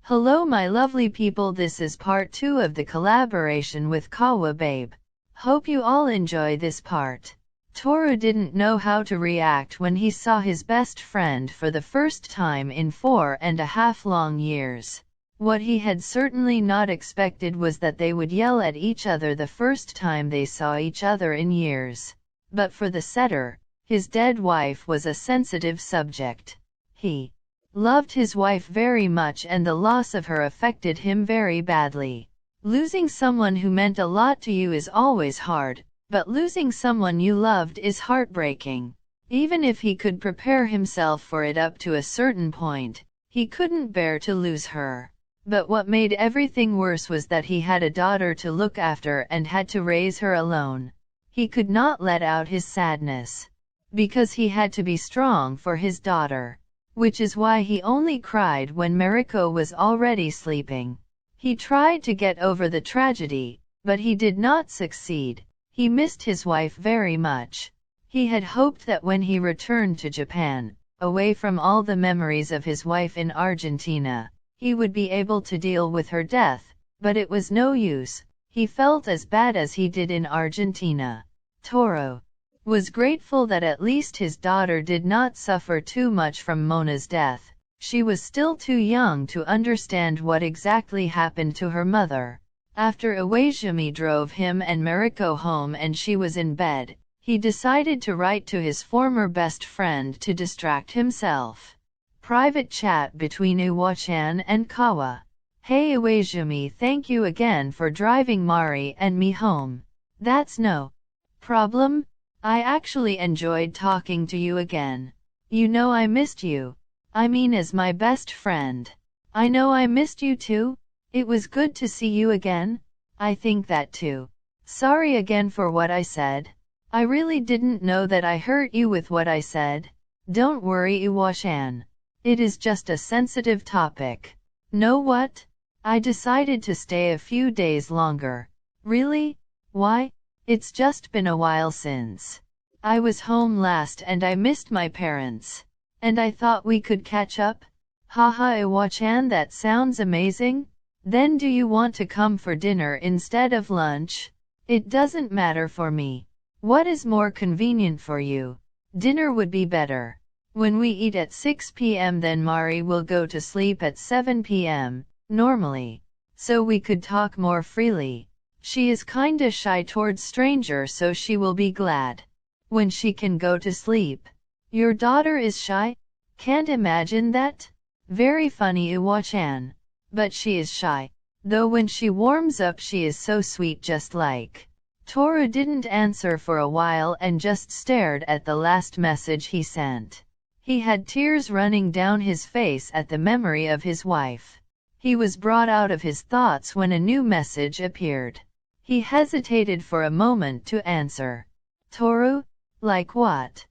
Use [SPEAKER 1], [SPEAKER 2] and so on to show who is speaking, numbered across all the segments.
[SPEAKER 1] Hello my lovely people, this is part 2 of the collaboration with Kawa babe. Hope you all enjoy this part. Toru didn't know how to react when he saw his best friend for the first time in 4.5 long years. What he had certainly not expected was that they would yell at each other the first time they saw each other in years. But for the setter, his dead wife was a sensitive subject. He loved his wife very much and the loss of her affected him very badly. Losing someone who meant a lot to you is always hard, but losing someone you loved is heartbreaking. Even if he could prepare himself for it up to a certain point, he couldn't bear to lose her. But what made everything worse was that he had a daughter to look after and had to raise her alone. He could not let out his sadness, because he had to be strong for his daughter. Which is why he only cried when Mariko was already sleeping. He tried to get over the tragedy, but he did not succeed. He missed his wife very much. He had hoped that when he returned to Japan, away from all the memories of his wife in Argentina, he would be able to deal with her death, but it was no use. He felt as bad as he did in Argentina. Toru was grateful that at least his daughter did not suffer too much from Mona's death. She was still too young to understand what exactly happened to her mother. After Iwaizumi drove him and Mariko home and she was in bed, he decided to write to his former best friend to distract himself. Private chat between Iwaoi and Kawa. Hey Iwaizumi, thank you again for driving Mari and me home. That's no problem. I actually enjoyed talking to you again. You know I missed you. I mean as my best friend. I know I missed you too. It was good to see you again. I think that too. Sorry again for what I said. I really didn't know that I hurt you with what I said. Don't worry Iwaoi. It is just a sensitive topic. Know what? I decided to stay a few days longer. Really? Why? It's just been a while since I was home last and I missed my parents. And I thought we could catch up? Haha Iwaoi, that sounds amazing. Then do you want to come for dinner instead of lunch? It doesn't matter for me. What is more convenient for you? Dinner would be better. When we eat at 6 p.m. then Mari will go to sleep at 7 p.m. normally. So we could talk more freely. She is kinda shy towards strangers, so she will be glad when she can go to sleep. Your daughter is shy? Can't imagine that. Very funny Iwaoi. But she is shy. Though when she warms up she is so sweet, just like. Toru didn't answer for a while and just stared at the last message he sent. He had tears running down his face at the memory of his wife. He was brought out of his thoughts when a new message appeared. He hesitated for a moment to answer. Toru? Like what?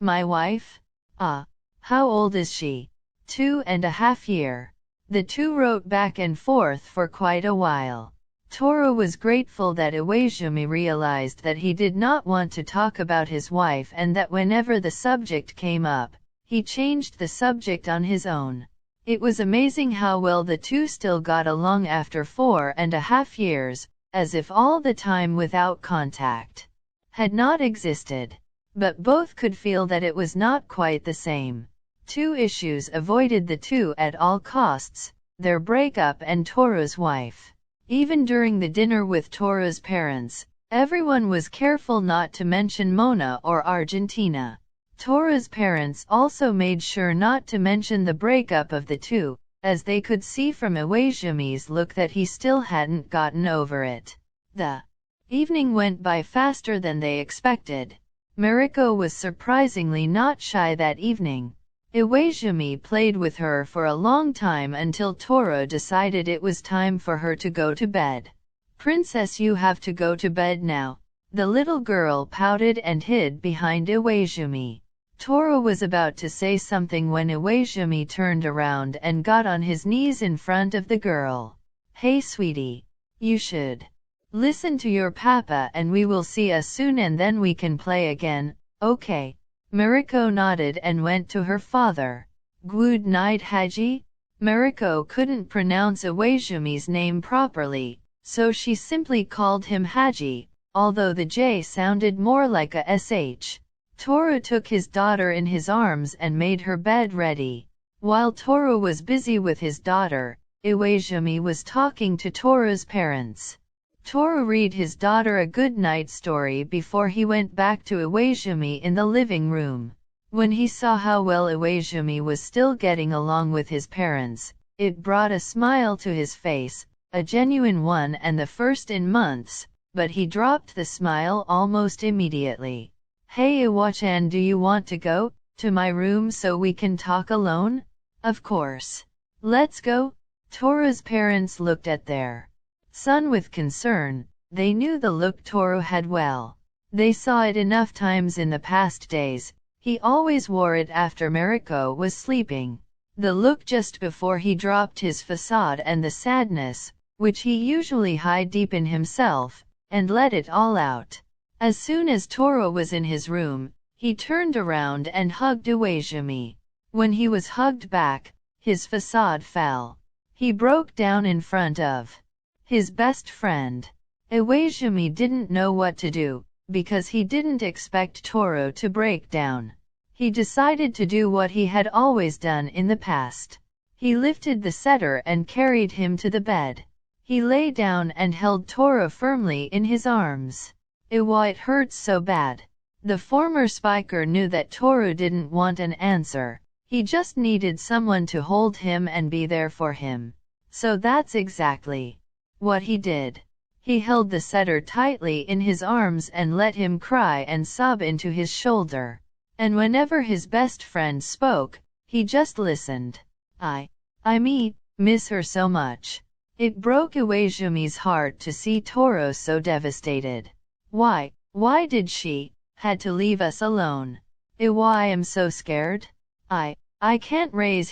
[SPEAKER 1] My wife? Ah. How old is she? 2.5 years. The two wrote back and forth for quite a while. Toru was grateful that Iwaizumi realized that he did not want to talk about his wife and that whenever the subject came up, he changed the subject on his own. It was amazing how well the two still got along after 4.5 years, as if all the time without contact had not existed. But both could feel that it was not quite the same. Two issues avoided the two at all costs: their breakup and Toru's wife. Even during the dinner with Toru's parents, everyone was careful not to mention Mona or Argentina. Toru's parents also made sure not to mention the breakup of the two, as they could see from Iwaizumi's look that he still hadn't gotten over it. The evening went by faster than they expected. Mariko was surprisingly not shy that evening. Iwaizumi played with her for a long time until Toru decided it was time for her to go to bed. Princess, you have to go to bed now. The little girl pouted and hid behind Iwaizumi. Toru was about to say something when Iwaizumi turned around and got on his knees in front of the girl. Hey sweetie. You should listen to your papa and we will see us soon and then we can play again, okay? Mariko nodded and went to her father. Good night Haji. Mariko couldn't pronounce Iwaizumi's name properly, so she simply called him Haji, although the J sounded more like a SH. Toru took his daughter in his arms and made her bed ready. While Toru was busy with his daughter, Iwaizumi was talking to Toru's parents. Toru read his daughter a good night story before he went back to Iwaizumi in the living room. When he saw how well Iwaizumi was still getting along with his parents, it brought a smile to his face, a genuine one and the first in months, but he dropped the smile almost immediately. "Hey Iwa-chan, do you want to go to my room so we can talk alone?" "Of course. Let's go." Toru's parents looked at their son with concern. They knew the look Toru had well. They saw it enough times in the past days. He always wore it after Mariko was sleeping. The look just before he dropped his facade and the sadness, which he usually hid deep in himself, and let it all out. As soon as Toru was in his room, he turned around and hugged Iwaizumi. When he was hugged back, his facade fell. He broke down in front of his best friend. Iwaizumi didn't know what to do, because he didn't expect Toru to break down. He decided to do what he had always done in the past. He lifted the setter and carried him to the bed. He lay down and held Toru firmly in his arms. "Iwa, it hurts so bad." The former spiker knew that Toru didn't want an answer. He just needed someone to hold him and be there for him. So that's exactly what he did. He held the setter tightly in his arms and let him cry and sob into his shoulder. And whenever his best friend spoke, he just listened. I miss her so much." It broke Iwaizumi's heart to see Toru so devastated. Why did she had to leave us alone? Iwa, I am so scared. I can't raise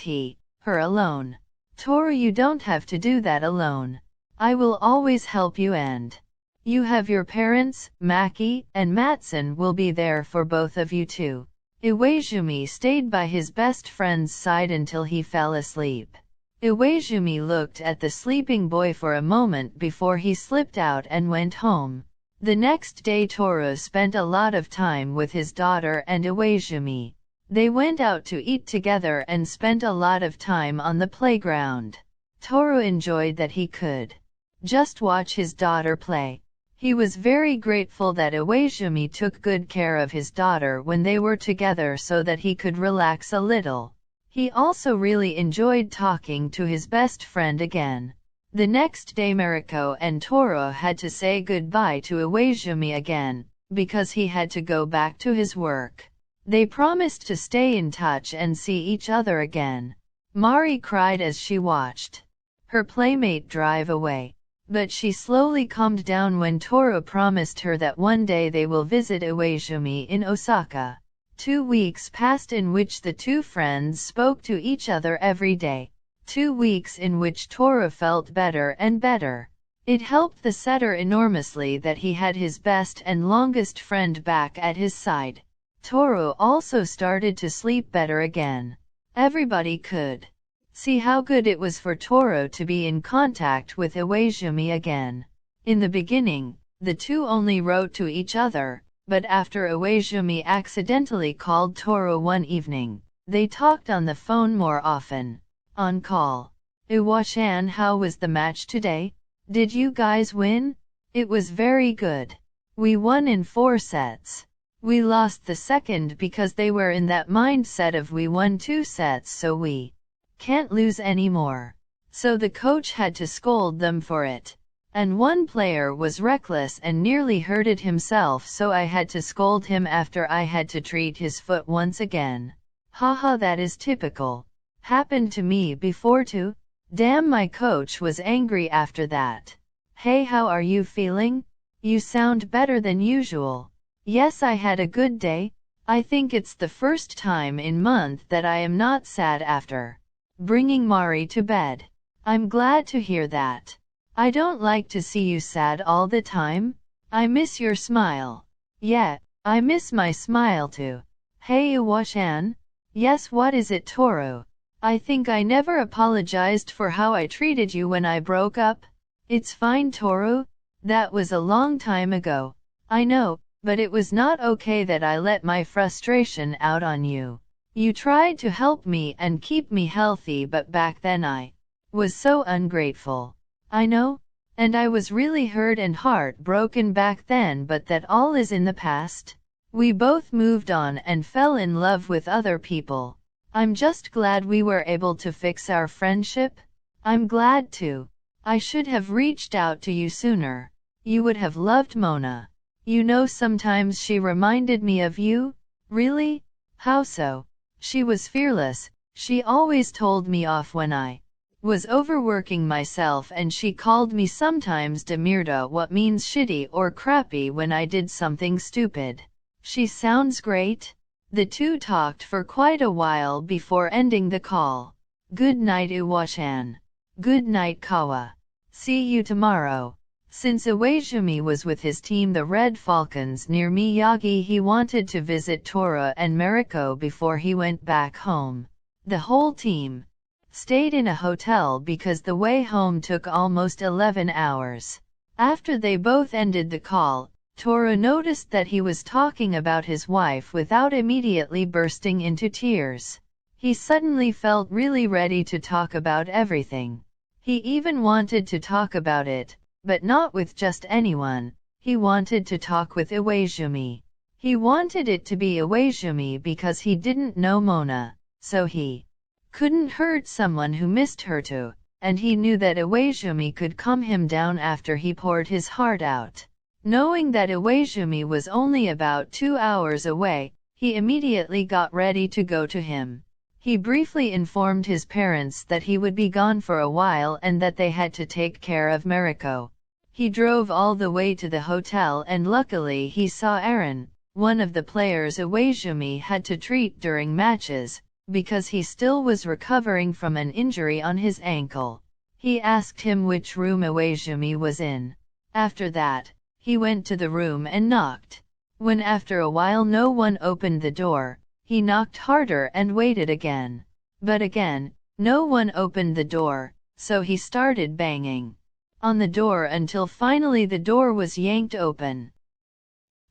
[SPEAKER 1] her alone. Toru, you don't have to do that alone. I will always help you, and you have your parents, Maki and Matsun will be there for both of you too. Iwaizumi stayed by his best friend's side until he fell asleep. Iwaizumi looked at the sleeping boy for a moment before he slipped out and went home. The next day Toru spent a lot of time with his daughter and Iwaizumi. They went out to eat together and spent a lot of time on the playground. Toru enjoyed that he could just watch his daughter play. He was very grateful that Iwaizumi took good care of his daughter when they were together so that he could relax a little. He also really enjoyed talking to his best friend again. The next day Mariko and Toru had to say goodbye to Iwaizumi again, because he had to go back to his work. They promised to stay in touch and see each other again. Mari cried as she watched her playmate drive away. But she slowly calmed down when Toru promised her that one day they will visit Iwaizumi in Osaka. 2 weeks passed in which the two friends spoke to each other every day. 2 weeks in which Toru felt better and better. It helped the setter enormously that he had his best and longest friend back at his side. Toru also started to sleep better again. Everybody could see how good it was for Toru to be in contact with Iwaizumi again. In the beginning, the two only wrote to each other, but after Iwaizumi accidentally called Toru one evening, they talked on the phone more often. On call. "Iwa-chan, how was the match today? Did you guys win?" "It was very good. We won in 4 sets. We lost the second because they were in that mindset of we won 2 sets so we can't lose anymore. So the coach had to scold them for it. And one player was reckless and nearly hurted himself, so I had to scold him after I had to treat his foot once again. Haha, that is typical. Happened to me before too. Damn, my coach was angry after that." "Hey, how are you feeling? You sound better than usual." "Yes, I had a good day. I think it's the first time in month that I am not sad after bringing Mari to bed." "I'm glad to hear that. I don't like to see you sad all the time. I miss your smile." "Yeah, I miss my smile too." "Hey Iwa-chan." "Yes, what is it, Toru?" I think I never apologized for how I treated you when I broke up. It's fine, Toru. That was a long time ago. I know, but it was not okay that I let my frustration out on you. You tried to help me and keep me healthy, but back then I was so ungrateful. I know, and I was really hurt and heartbroken back then, but that all is in the past. We both moved on and fell in love with other people. I'm just glad we were able to fix our friendship. I'm glad too. I should have reached out to you sooner. You would have loved Mona. You know, sometimes she reminded me of you. Really? How so? She was fearless. She always told me off when I was overworking myself, and she called me sometimes demirda, what means shitty or crappy when I did something stupid. She sounds great. The two talked for quite a while before ending the call. Good night, Iwaoi-chan. Good night, Kawa. See you tomorrow. Since Iwaizumi was with his team, the Red Falcons, near Miyagi, he wanted to visit Tora and Mariko before he went back home. The whole team stayed in a hotel because the way home took almost 11 hours. After they both ended the call, Tora noticed that he was talking about his wife without immediately bursting into tears. He suddenly felt really ready to talk about everything. He even wanted to talk about it, but not with just anyone. He wanted to talk with Iwaizumi. He wanted it to be Iwaizumi because he didn't know Mona, so he couldn't hurt someone who missed her too, and he knew that Iwaizumi could calm him down after he poured his heart out. Knowing that Iwaizumi was only about 2 hours away, he immediately got ready to go to him. He briefly informed his parents that he would be gone for a while and that they had to take care of Mariko. He drove all the way to the hotel, and luckily he saw Aaron, one of the players Iwaizumi had to treat during matches, because he still was recovering from an injury on his ankle. He asked him which room Iwaizumi was in. After that, he went to the room and knocked. When after a while no one opened the door, he knocked harder and waited again. But again, no one opened the door, so he started banging on the door until finally the door was yanked open.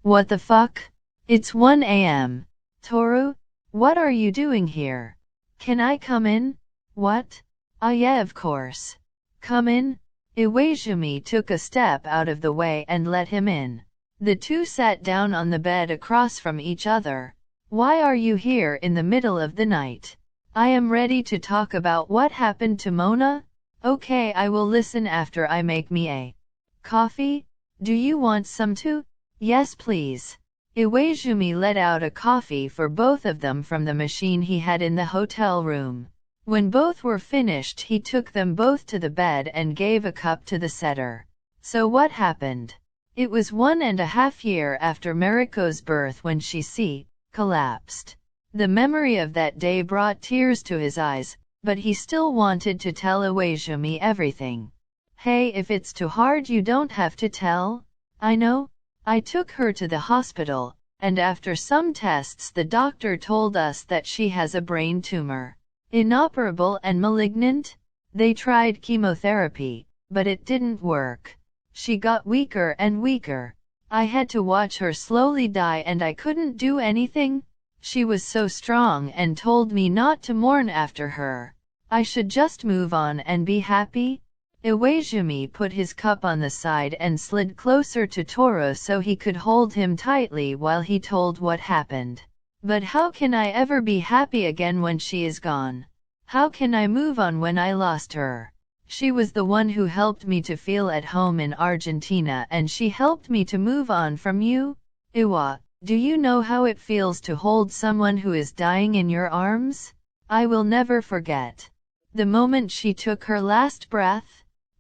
[SPEAKER 1] What the fuck? It's 1 a.m. Toru? What are you doing here? Can I come in? What? Ah, yeah, of course. Come in. Iwaizumi took a step out of the way and let him in. The two sat down on the bed across from each other. Why are you here in the middle of the night? I am ready to talk about what happened to Mona. Okay, I will listen after I make me a coffee. Do you want some too? Yes, please. Iwaizumi let out a coffee for both of them from the machine he had in the hotel room. When both were finished, he took them both to the bed and gave a cup to the setter. So what happened? It was 1.5 years after Mariko's birth when she collapsed. The memory of that day brought tears to his eyes, but he still wanted to tell Iwaizumi everything. Hey, if it's too hard, you don't have to tell. I know. I took her to the hospital, and after some tests the doctor told us that she has a brain tumor. Inoperable and malignant? They tried chemotherapy, but it didn't work. She got weaker and weaker. I had to watch her slowly die and I couldn't do anything. She was so strong and told me not to mourn after her. I should just move on and be happy. Iwaizumi put his cup on the side and slid closer to Toru so he could hold him tightly while he told what happened. But how can I ever be happy again when she is gone? How can I move on when I lost her? She was the one who helped me to feel at home in Argentina, and she helped me to move on from you. Iwa, do you know how it feels to hold someone who is dying in your arms? I will never forget the moment she took her last breath.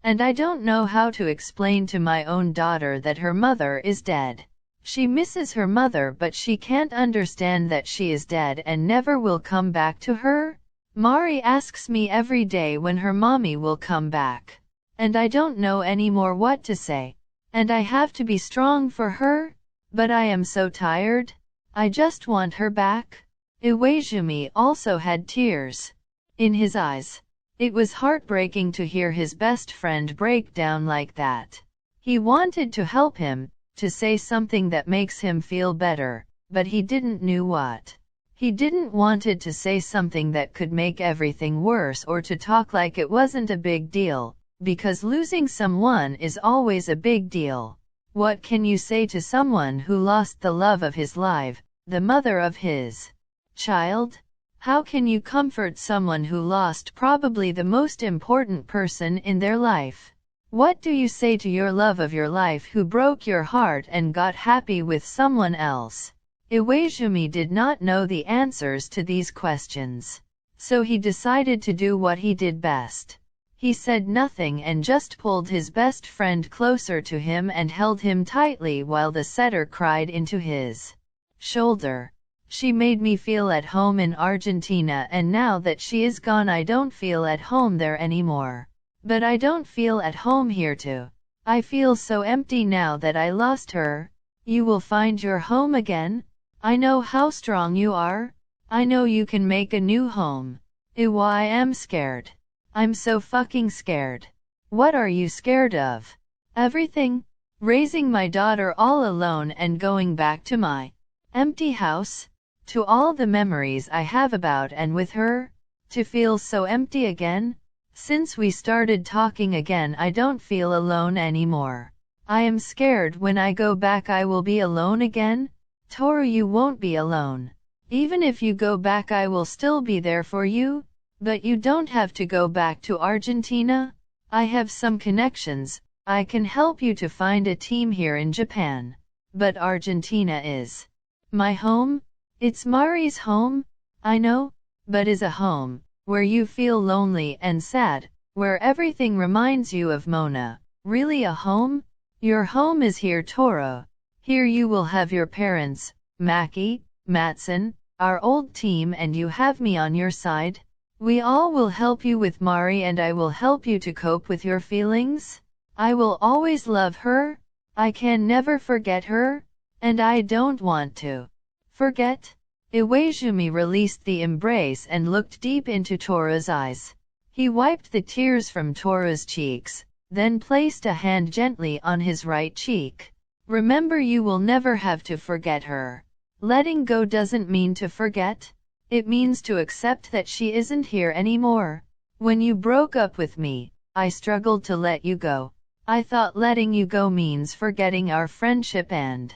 [SPEAKER 1] And I don't know how to explain to my own daughter that her mother is dead. She misses her mother, but she can't understand that she is dead and never will come back to her. Mari asks me every day when her mommy will come back. And I don't know anymore what to say. And I have to be strong for her. But I am so tired. I just want her back. Iwaizumi also had tears. in his eyes. It was heartbreaking to hear his best friend break down like that. He wanted to help him, to say something that makes him feel better, but he didn't know what. He didn't wanted to say something that could make everything worse or to talk like it wasn't a big deal, because losing someone is always a big deal. What can you say to someone who lost the love of his life, the mother of his child? How can you comfort someone who lost probably the most important person in their life? What do you say to your love of your life who broke your heart and got happy with someone else? Iwaizumi did not know the answers to these questions. So he decided to do what he did best. He said nothing and just pulled his best friend closer to him and held him tightly while the setter cried into his shoulder. She made me feel at home in Argentina, and now that she is gone I don't feel at home there anymore. But I don't feel at home here too. I feel so empty now that I lost her. You will find your home again? I know how strong you are. I know you can make a new home. I am scared. I'm so fucking scared. What are you scared of? Everything. Raising my daughter all alone and going back to my empty house. To all the memories I have about and with her. To feel so empty again. Since we started talking again I don't feel alone anymore. I am scared when I go back I will be alone again. Toru, you won't be alone. Even if you go back I will still be there for you. But you don't have to go back to Argentina. I have some connections. I can help you to find a team here in Japan. But Argentina is my home. It's Mari's home. I know. But is a home where you feel lonely and sad, where everything reminds you of Mona, really a home? Your home is here, Toru. Here you will have your parents, Maki, Matson, our old team, and you have me on your side. We all will help you with Mari and I will help you to cope with your feelings. I will always love her. I can never forget her. And I don't want to forget. Iwaizumi released the embrace and looked deep into Toru's eyes. He wiped the tears from Toru's cheeks, then placed a hand gently on his right cheek. Remember, you will never have to forget her. Letting go doesn't mean to forget. It means to accept that she isn't here anymore. When you broke up with me, I struggled to let you go. I thought letting you go means forgetting our friendship and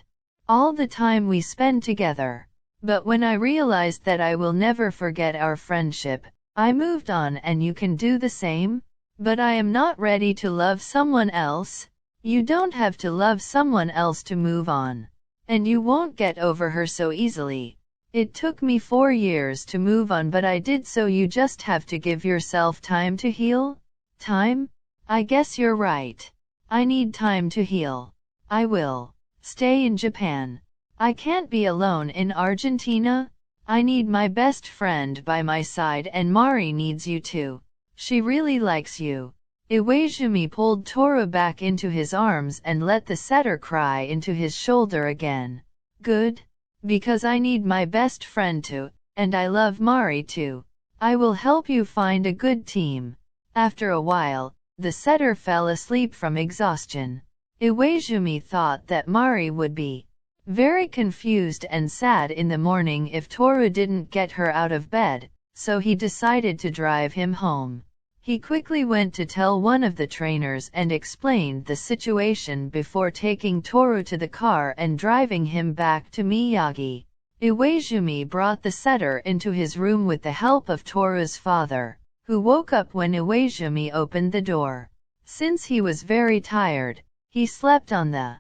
[SPEAKER 1] all the time we spend together. But when I realized that I will never forget our friendship, I moved on, and you can do the same. But I am not ready to love someone else. You don't have to love someone else to move on. And you won't get over her so easily. It took me 4 years to move on, but I did, so you just have to give yourself time to heal. Time? I guess you're right. I need time to heal. I will stay in Japan. I can't be alone in Argentina. I need my best friend by my side, and Mari needs you too. She really likes you. Iwaizumi pulled Toru back into his arms and let the setter cry into his shoulder again. Good. Because I need my best friend too, and I love Mari too. I will help you find a good team. After a while, the setter fell asleep from exhaustion. Iwaizumi thought that Mari would be very confused and sad in the morning if Toru didn't get her out of bed, so he decided to drive him home. He quickly went to tell one of the trainers and explained the situation before taking Toru to the car and driving him back to Miyagi. Iwaizumi brought the setter into his room with the help of Toru's father, who woke up when Iwaizumi opened the door. Since he was very tired, he slept on the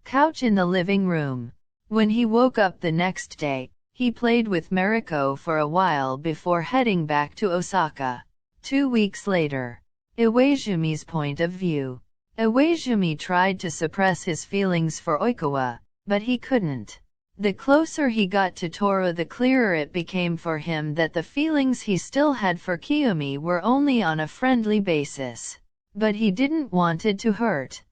[SPEAKER 1] couch in the living room. When he woke up the next day, he played with Mariko for a while before heading back to Osaka. 2 weeks later. Iwaizumi's point of view. Iwaizumi tried to suppress his feelings for Oikawa, but he couldn't. The closer he got to Toru, the clearer it became for him that the feelings he still had for Kiyomi were only on a friendly basis. But he didn't wanted to hurt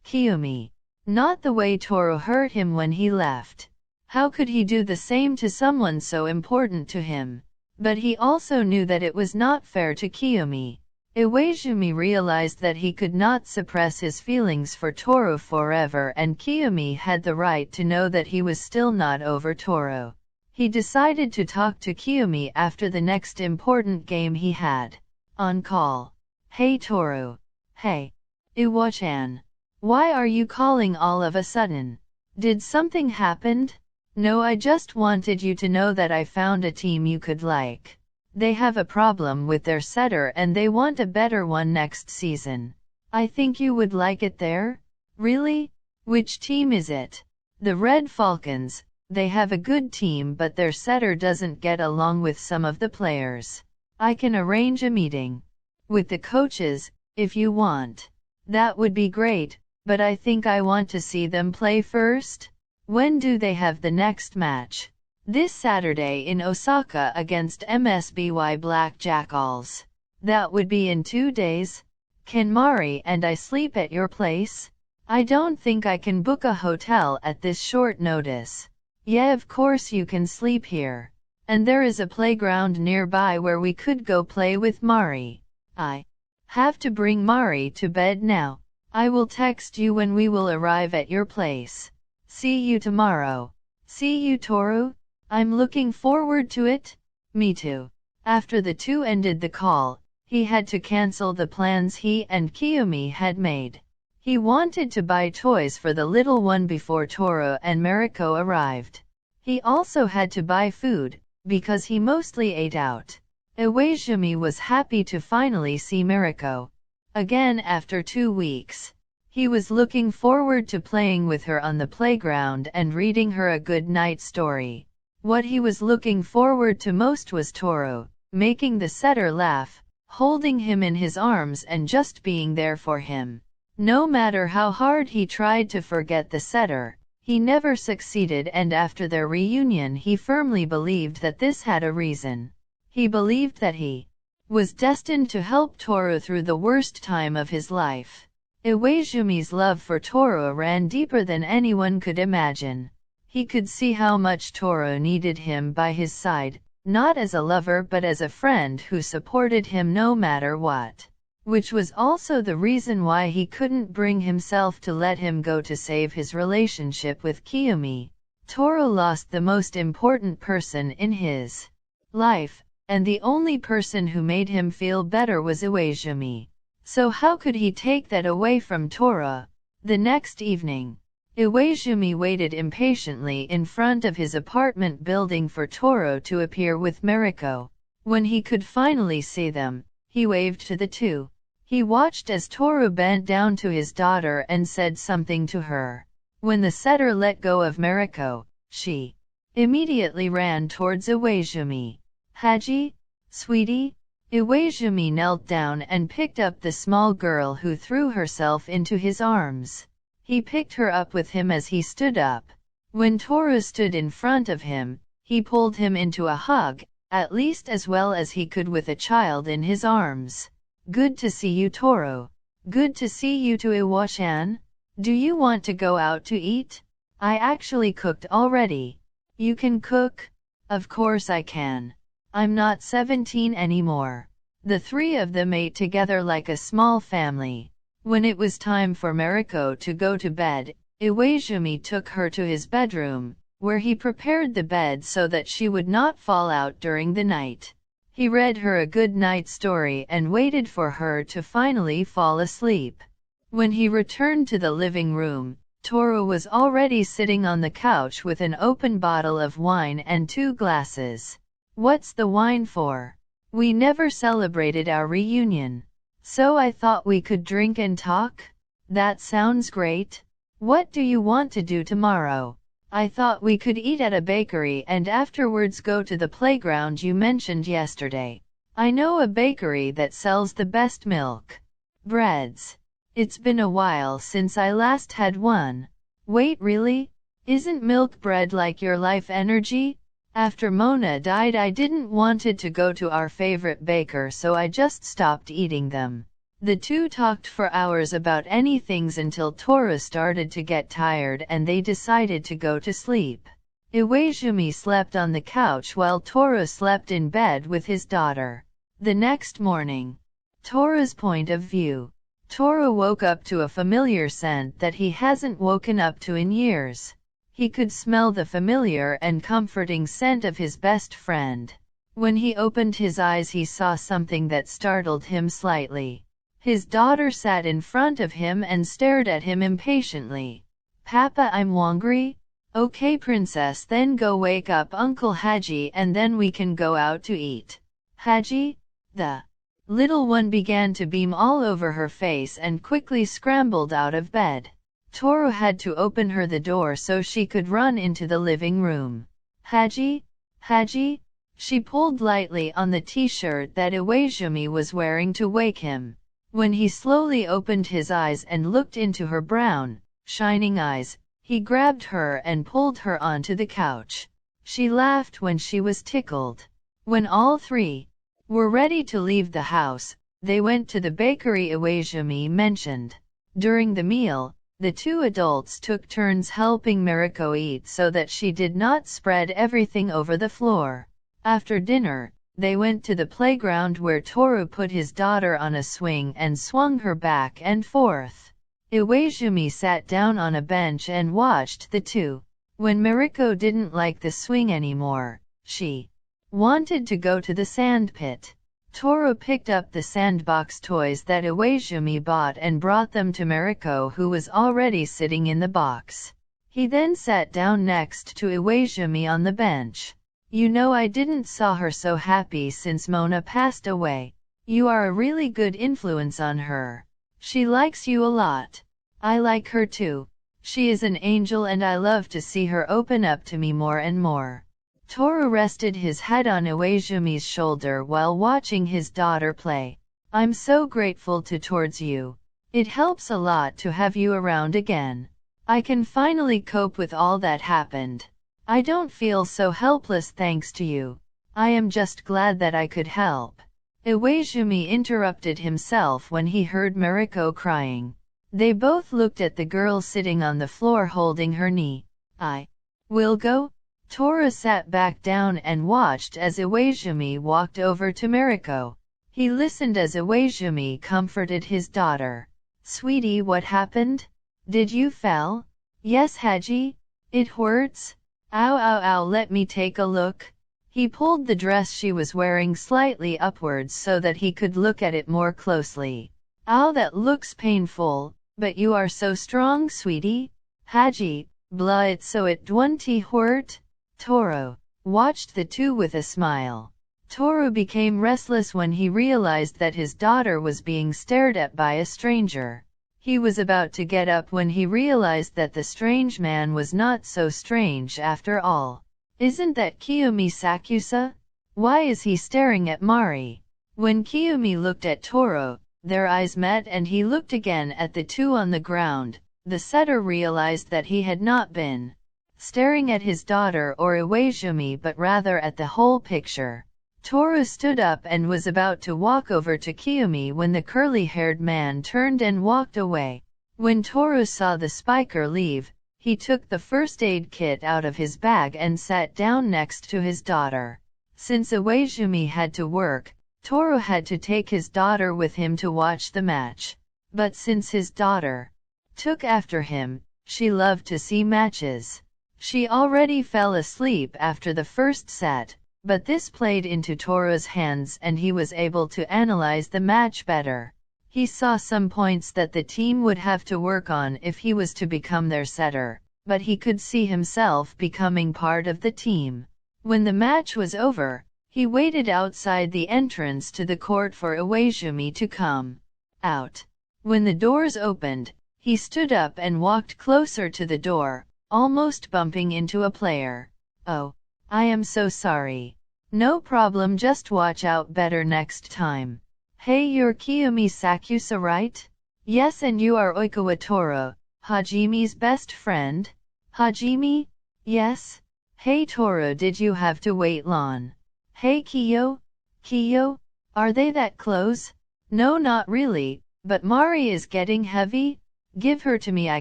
[SPEAKER 1] Kiyomi. Not the way Toru hurt him when he left. How could he do the same to someone so important to him? But he also knew that it was not fair to Kiyomi. Iwaizumi realized that he could not suppress his feelings for Toru forever, and Kiyomi had the right to know that he was still not over Toru. He decided to talk to Kiyomi after the next important game he had. On call. Hey Toru. Hey. Iwaichan. Why are you calling all of a sudden? Did something happen? No, I just wanted you to know that I found a team you could like. They have a problem with their setter and they want a better one next season. I think you would like it there. Really? Which team is it? The Red Falcons. They have a good team but their setter doesn't get along with some of the players. I can arrange a meeting with the coaches, if you want. That would be great, but I think I want to see them play first. When do they have the next match? This Saturday in Osaka against MSBY Black Jackals. That would be in 2 days. Can Mari and I sleep at your place? I don't think I can book a hotel at this short notice. Yeah, of course you can sleep here. And there is a playground nearby where we could go play with Mari. I have to bring Mari to bed now. I will text you when we will arrive at your place. See you tomorrow. See you Toru. I'm looking forward to it. Me too. After the two ended the call, he had to cancel the plans he and Kiyomi had made. He wanted to buy toys for the little one before Toru and Mariko arrived. He also had to buy food, because he mostly ate out. Iwaizumi was happy to finally see Mariko again after 2 weeks. He was looking forward to playing with her on the playground and reading her a good night story. What he was looking forward to most was Toru, making the setter laugh, holding him in his arms and just being there for him. No matter how hard he tried to forget the setter, he never succeeded, and after their reunion he firmly believed that this had a reason. He believed that he was destined to help Toru through the worst time of his life. Iwaizumi's love for Toru ran deeper than anyone could imagine. He could see how much Toru needed him by his side, not as a lover but as a friend who supported him no matter what. Which was also the reason why he couldn't bring himself to let him go to save his relationship with Kiyomi. Toru lost the most important person in his life, and the only person who made him feel better was Iwaizumi. So how could he take that away from Toru? The next evening, Iwaizumi waited impatiently in front of his apartment building for Toru to appear with Mariko. When he could finally see them, he waved to the two. He watched as Toru bent down to his daughter and said something to her. When the setter let go of Mariko, she immediately ran towards Iwaizumi. Haji? Sweetie? Iwaizumi knelt down and picked up the small girl who threw herself into his arms. He picked her up with him as he stood up. When Toru stood in front of him, he pulled him into a hug, at least as well as he could with a child in his arms. Good to see you Toru. Good to see you too Iwaichan. Do you want to go out to eat? I actually cooked already. You can cook? Of course I can. I'm not 17 anymore. The three of them ate together like a small family. When it was time for Mariko to go to bed, Iwaizumi took her to his bedroom, where he prepared the bed so that she would not fall out during the night. He read her a good night story and waited for her to finally fall asleep. When he returned to the living room, Toru was already sitting on the couch with an open bottle of wine and 2 glasses. What's the wine for? We never celebrated our reunion. So I thought we could drink and talk? That sounds great. What do you want to do tomorrow? I thought we could eat at a bakery and afterwards go to the playground you mentioned yesterday. I know a bakery that sells the best milk breads. It's been a while since I last had one. Wait, really? Isn't milk bread like your life energy? After Mona died I didn't wanted to go to our favorite baker, so I just stopped eating them. The two talked for hours about anything until Toru started to get tired and they decided to go to sleep. Iwaizumi slept on the couch while Toru slept in bed with his daughter. The next morning. Toru's point of view. Toru woke up to a familiar scent that he hasn't woken up to in years. He could smell the familiar and comforting scent of his best friend. When he opened his eyes, he saw something that startled him slightly. His daughter sat in front of him and stared at him impatiently. "Papa, I'm hungry." "Okay, princess, then go wake up Uncle Haji and then we can go out to eat." "Haji?" The little one began to beam all over her face and quickly scrambled out of bed. Toru had to open her the door so she could run into the living room. "Haji? Haji?" She pulled lightly on the t-shirt that Iwaizumi was wearing to wake him. When he slowly opened his eyes and looked into her brown, shining eyes, he grabbed her and pulled her onto the couch. She laughed when she was tickled. When all three were ready to leave the house, they went to the bakery Iwaizumi mentioned. During the meal, the two adults took turns helping Mariko eat so that she did not spread everything over the floor. After dinner, they went to the playground where Toru put his daughter on a swing and swung her back and forth. Iwaizumi sat down on a bench and watched the two. When Mariko didn't like the swing anymore, she wanted to go to the sandpit. Toru picked up the sandbox toys that Iwaizumi bought and brought them to Mariko, who was already sitting in the box. He then sat down next to Iwaizumi on the bench. "You know, I didn't saw her so happy since Mona passed away. You are a really good influence on her. She likes you a lot. I like her too. She is an angel and I love to see her open up to me more and more." Toru rested his head on Iwaizumi's shoulder while watching his daughter play. "I'm so grateful towards you. It helps a lot to have you around again. I can finally cope with all that happened. I don't feel so helpless thanks to you. I am just glad that I could help." Iwaizumi interrupted himself when he heard Mariko crying. They both looked at the girl sitting on the floor holding her knee. "I will go." Toru sat back down and watched as Iwaizumi walked over to Mariko. He listened as Iwaizumi comforted his daughter. "Sweetie, what happened? Did you fall?" "Yes, Haji. It hurts." "Ow, ow, ow, let me take a look." He pulled the dress she was wearing slightly upwards so that he could look at it more closely. "Ow, that looks painful, but you are so strong, sweetie." "Haji, blah, it don't hurt." Toru watched the two with a smile. Toru became restless when he realized that his daughter was being stared at by a stranger. He was about to get up when he realized that the strange man was not so strange after all. "Isn't that Kiyomi Sakusa? Why is he staring at Mari?" When Kiyomi looked at Toru, their eyes met and he looked again at the two on the ground. The setter realized that he had not been staring at his daughter or Iwaizumi but rather at the whole picture. Toru stood up and was about to walk over to Kiyomi when the curly-haired man turned and walked away. When Toru saw the spiker leave, he took the first aid kit out of his bag and sat down next to his daughter. Since Iwaizumi had to work, Toru had to take his daughter with him to watch the match. But since his daughter took after him, she loved to see matches. She already fell asleep after the first set, but this played into Toru's hands and he was able to analyze the match better. He saw some points that the team would have to work on if he was to become their setter, but he could see himself becoming part of the team. When the match was over, he waited outside the entrance to the court for Iwaizumi to come out. When the doors opened, he stood up and walked closer to the door, almost bumping into a player. "Oh, I am so sorry." "No problem, just watch out better next time." "Hey, you're Kiyomi Sakusa, right?" "Yes, and you are Oikawa Toru, Hajimi's best friend?" "Hajimi? Yes." "Hey Toru, did you have to wait long?" "Hey Kiyo? Kiyo? Are they that close?" "No, not really, but Mari is getting heavy. Give her to me, I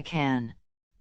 [SPEAKER 1] can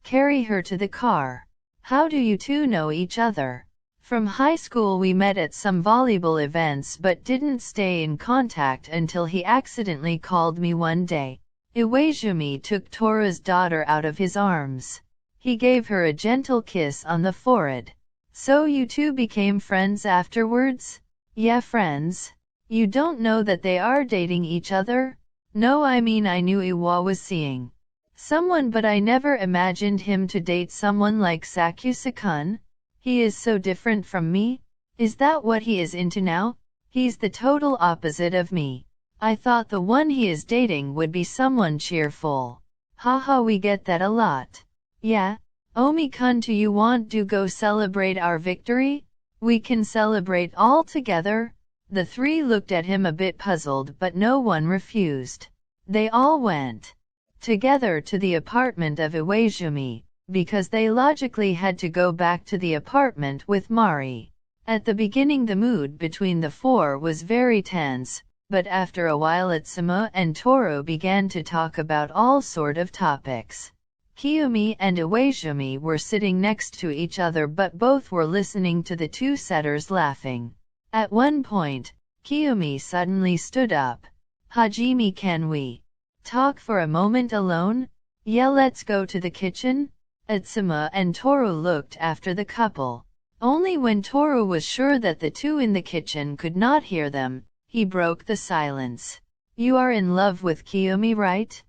[SPEAKER 1] carry her to the car." How do you two know each other? From high school we met at some volleyball events but didn't stay in contact until he accidentally called me one day. Iwaizumi took Toru's daughter out of his arms. He gave her a gentle kiss on the forehead. So you two became friends afterwards? Yeah, friends. You don't know that they are dating each other? No, I mean I knew Iwa was seeing someone but I never imagined him to date someone like Sakusa-kun. He is so different from me. Is that what he is into now? He's the total opposite of me. I thought the one he is dating would be someone cheerful. Haha, we get that a lot. Yeah? Omi-kun, do you want to go celebrate our victory? We can celebrate all together. The three looked at him a bit puzzled but no one refused. They all went together to the apartment of Iwaizumi, because they logically had to go back to the apartment with Mari. At the beginning the mood between the four was very tense, but after a while Itsuma and Toru began to talk about all sort of topics. Kiyomi and Iwaizumi were sitting next to each other but both were listening to the two setters laughing. At one point, Kiyomi suddenly stood up. Hajime, can we talk for a moment alone? Yeah, let's go to the kitchen. Itsuma and Toru looked after the couple. Only when Toru was sure that the two in the kitchen could not hear them, he broke the silence. You are in love with Kiyomi, right?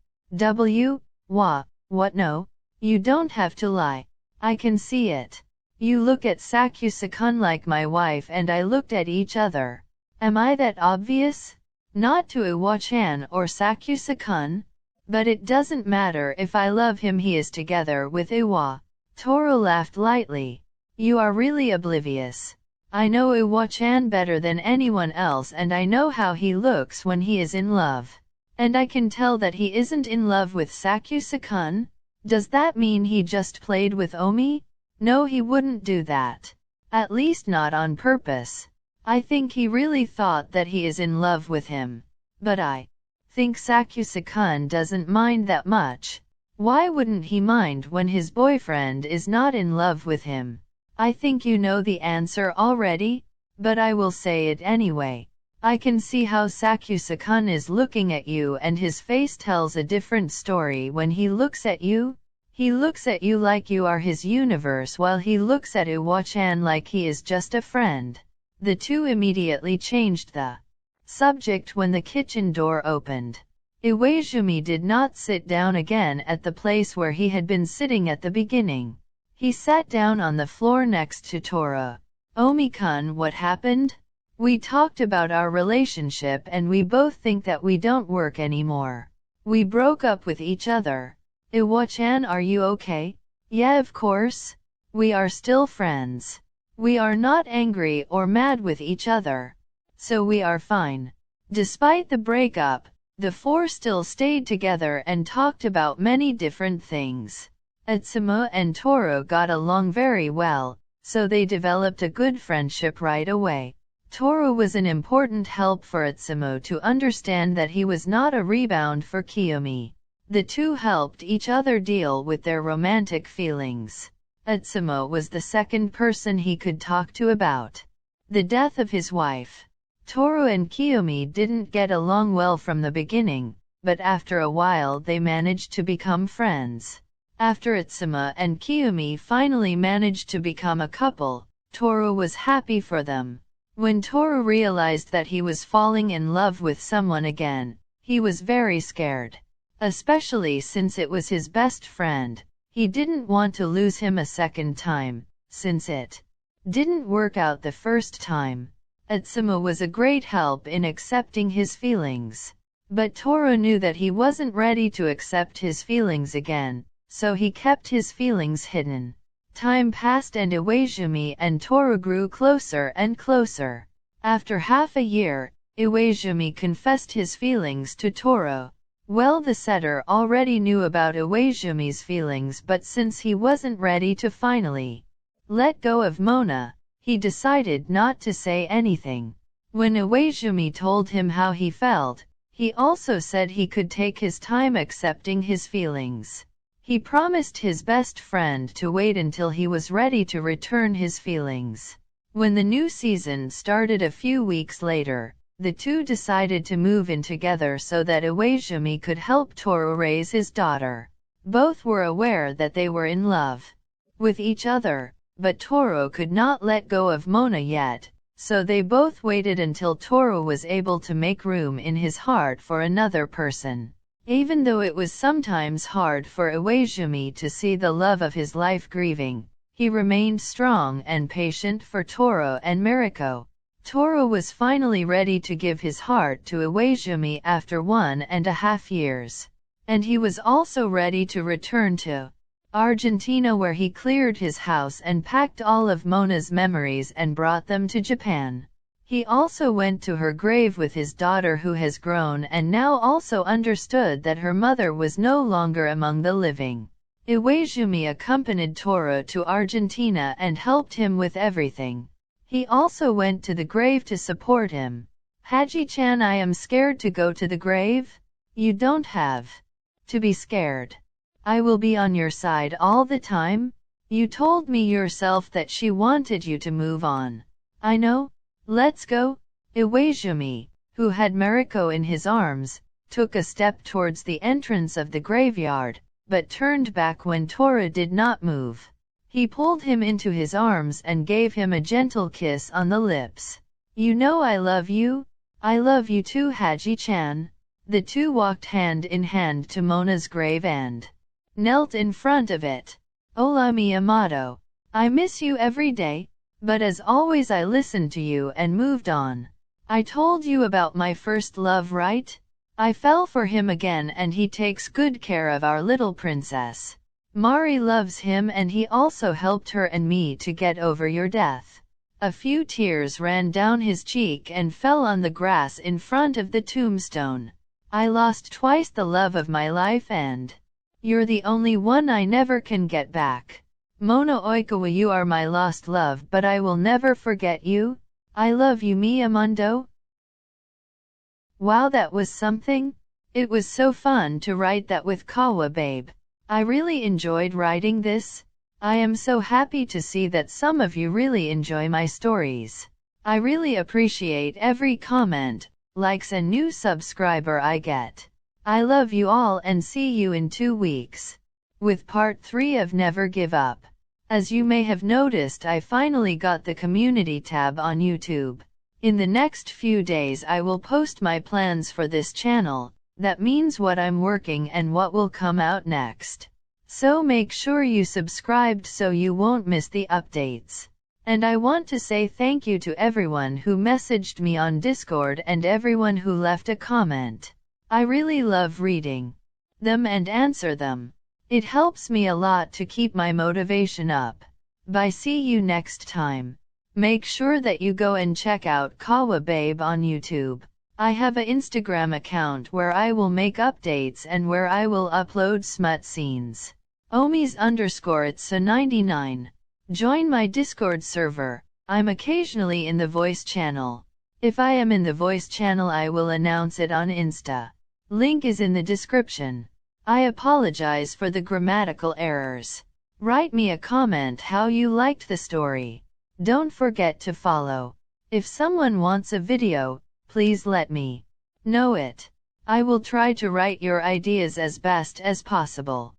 [SPEAKER 1] What? No. You don't have to lie. I can see it. You look at Sakusa-kun like my wife and I looked at each other. Am I that obvious? Not to Iwa-chan or Sakusa-kun. But it doesn't matter if I love him, he is together with Iwa. Toru laughed lightly. You are really oblivious. I know Iwa-chan better than anyone else and I know how he looks when he is in love. And I can tell that he isn't in love with Sakusa-kun. Does that mean he just played with Omi? No, he wouldn't do that. At least not on purpose. I think he really thought that he is in love with him. But I think Sakusa-kun doesn't mind that much. Why wouldn't he mind when his boyfriend is not in love with him? I think you know the answer already, but I will say it anyway. I can see how Sakusa-kun is looking at you and his face tells a different story when he looks at you. He looks at you like you are his universe while he looks at Iwa-chan like he is just a friend. The two immediately changed the subject when the kitchen door opened. Iwaizumi did not sit down again at the place where he had been sitting at the beginning. He sat down on the floor next to Toru. Omi-kun, what happened? We talked about our relationship and we both think that we don't work anymore. We broke up with each other. Iwa-chan, are you okay? Yeah, of course. We are still friends. We are not angry or mad with each other. So we are fine. Despite the breakup, the four still stayed together and talked about many different things. Itsuma and Toru got along very well, so they developed a good friendship right away. Toru was an important help for Itsuma to understand that he was not a rebound for Kiyomi. The two helped each other deal with their romantic feelings. Itsuma was the second person he could talk to about the death of his wife. Toru and Kiyomi didn't get along well from the beginning, but after a while they managed to become friends. After Itsuma and Kiyomi finally managed to become a couple, Toru was happy for them. When Toru realized that he was falling in love with someone again, he was very scared. Especially since it was his best friend. He didn't want to lose him a second time, since it didn't work out the first time. Itsuma was a great help in accepting his feelings. But Toru knew that he wasn't ready to accept his feelings again, so he kept his feelings hidden. Time passed and Iwaizumi and Toru grew closer and closer. After half a year, Iwaizumi confessed his feelings to Toru. Well, the setter already knew about Iwaizumi's feelings, but since he wasn't ready to finally let go of Mona, he decided not to say anything. When Iwaizumi told him how he felt, he also said he could take his time accepting his feelings. He promised his best friend to wait until he was ready to return his feelings. When the new season started a few weeks later, the two decided to move in together so that Iwaizumi could help Toru raise his daughter. Both were aware that they were in love with each other, but Toru could not let go of Mona yet, so they both waited until Toru was able to make room in his heart for another person. Even though it was sometimes hard for Iwaizumi to see the love of his life grieving, he remained strong and patient for Toru and Mariko. Toru was finally ready to give his heart to Iwaizumi after 1.5 years. And he was also ready to return to Argentina, where he cleared his house and packed all of Mona's memories and brought them to Japan. He also went to her grave with his daughter, who has grown and now also understood that her mother was no longer among the living. Iwaizumi accompanied Toru to Argentina and helped him with everything. He also went to the grave to support him. Haji-chan, I am scared to go to the grave? You don't have to be scared. I will be on your side all the time. You told me yourself that she wanted you to move on. I know. Let's go. Iwaizumi, who had Mariko in his arms, took a step towards the entrance of the graveyard, but turned back when Toru did not move. He pulled him into his arms and gave him a gentle kiss on the lips. You know I love you? I love you too, Haji-chan. The two walked hand in hand to Mona's grave and knelt in front of it. Olami Yamato, I miss you every day, but as always I listened to you and moved on. I told you about my first love, right? I fell for him again and he takes good care of our little princess. Mari loves him and he also helped her and me to get over your death. A few tears ran down his cheek and fell on the grass in front of the tombstone. I lost twice the love of my life and you're the only one I never can get back. Mona Oikawa, you are my lost love, but I will never forget you. I love you, Miyamondo. Wow, that was something. It was so fun to write that with Kawa babe. I really enjoyed writing this. I am so happy to see that some of you really enjoy my stories. I really appreciate every comment, likes and new subscriber I get. I love you all and see you in 2 weeks with part 3 of Never Give Up. As you may have noticed, I finally got the community tab on YouTube. In the next few days I will post my plans for this channel. That means what I'm working and what will come out next. So make sure you subscribed so you won't miss the updates. And I want to say thank you to everyone who messaged me on Discord and everyone who left a comment. I really love reading them and answer them. It helps me a lot to keep my motivation up. Bye, see you next time. Make sure that you go and check out Kawa Babe on YouTube. I have an Instagram account where I will make updates and where I will upload smut scenes. Omis_Itsa99. Join my Discord server. I'm occasionally in the voice channel. If I am in the voice channel I will announce it on Insta. Link is in the description. I apologize for the grammatical errors. Write me a comment how you liked the story. Don't forget to follow. If someone wants a video, please let me know it. I will try to write your ideas as best as possible.